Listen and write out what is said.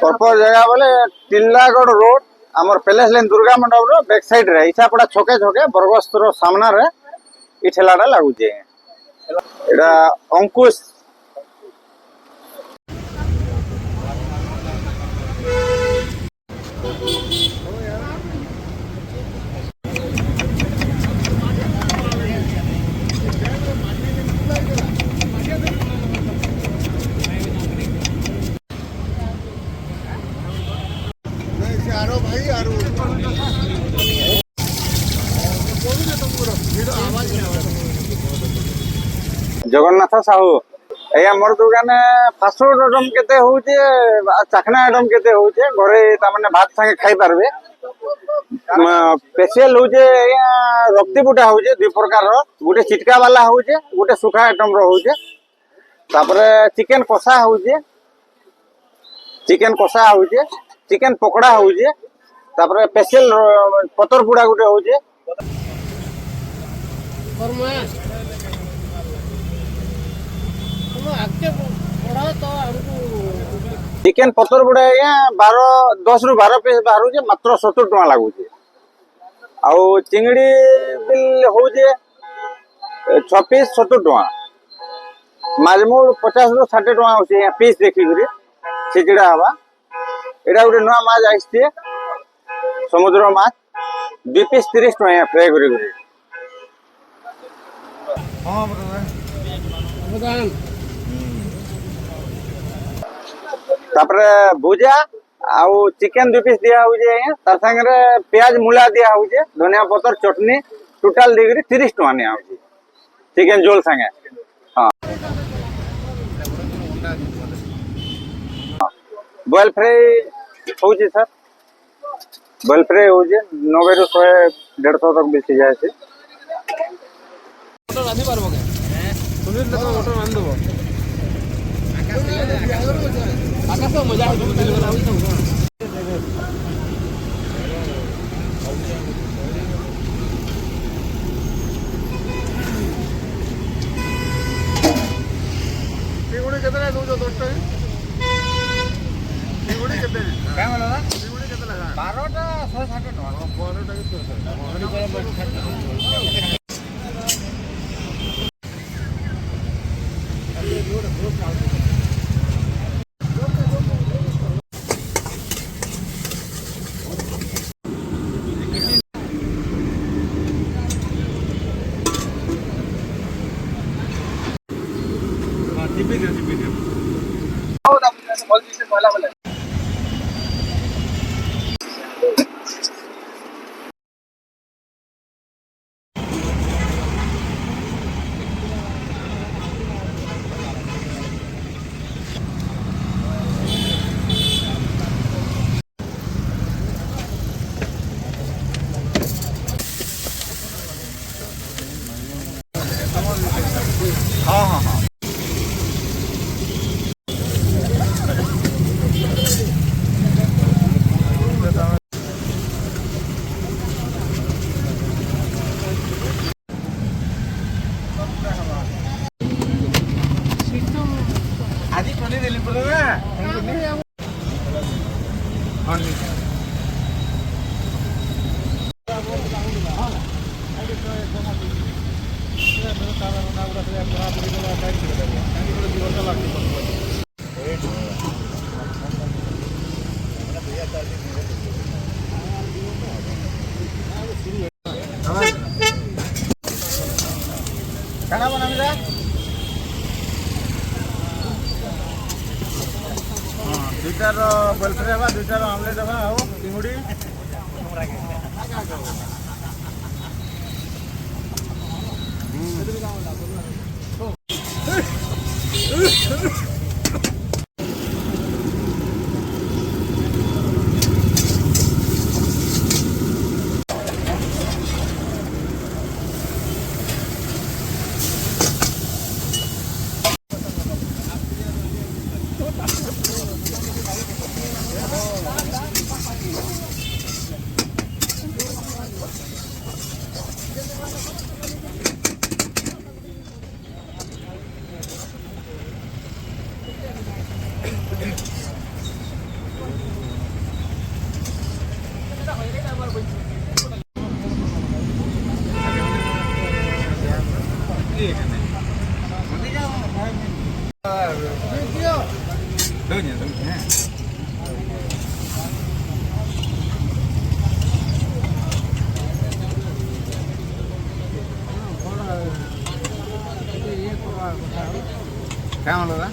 proper जगह बोले टिल्लागढ़ road आमर पैलेस लाइन दुर्गा मंडप रो बैक साइड रे इसापड़ा छके छके बरगस्तर सामना रे ई ठेलाटा लागुचे एटा अंकुश जगन्नाथ साहू एया मोर दुकान फास्ट फूड आइटम केते होउचे चाखना आइटम केते होउचे घरे ता माने भात संगे खाई पारबे स्पेशल होउचे एया रक्ति बुटा होउचे दुई प्रकार रो गुटे चिटका वाला होउचे गुटे सुखा आइटम रो होउचे तापरे चिकन कषा होउचे चिकन पकोड़ा होउचे तापरे स्पेशल पतर पुड़ा गुटे होउचे चिकेन पतर बुड़ा आज्ञा 10 रु 12 पीस बाहर मात्र 70 टका लगुचे आउ चिंगड़ी बिल होउचे 6 पीस 70 टका माजमूल 50 रु 60 टका होउचे पीस देखि करी छिचिड़ा हवा एटा गुटे नवा माछ आइछे समुद्र माछ 2 पीस 30 टका फ्राई करी हां ब्रदर तापरे भुजा आउ चिकन 2 पीस दिया होउजे तार संगे प्याज मूला दिया होउजे धनिया पत्तर चटनी टोटल देगरी 30 टका निया होउजे चिकन झोल संगे हां बॉयल फ्राई होउजे सर बॉयल फ्राई होउजे 90 रु 100 150 तक बेची जाय छे मोटर रांधी पारबो के सुनील लगा मोटर रांध देबो आकाश तो मजा आउछ दिल वाला आउछ चिंगुड़ी केतला दो जो 10 टका चिंगुड़ी केते काय म्हणला ना चिंगुड़ी केतला 12 टा 160 टका 12 टा के हाँ हाँ हाँ आदि पनीर दिली पड़े ना हाँ खाना बना दुईटार बेलफ्राई हवा दुईटार ऑमलेट हवा आओ चिंगुड़ी काय म्हणलं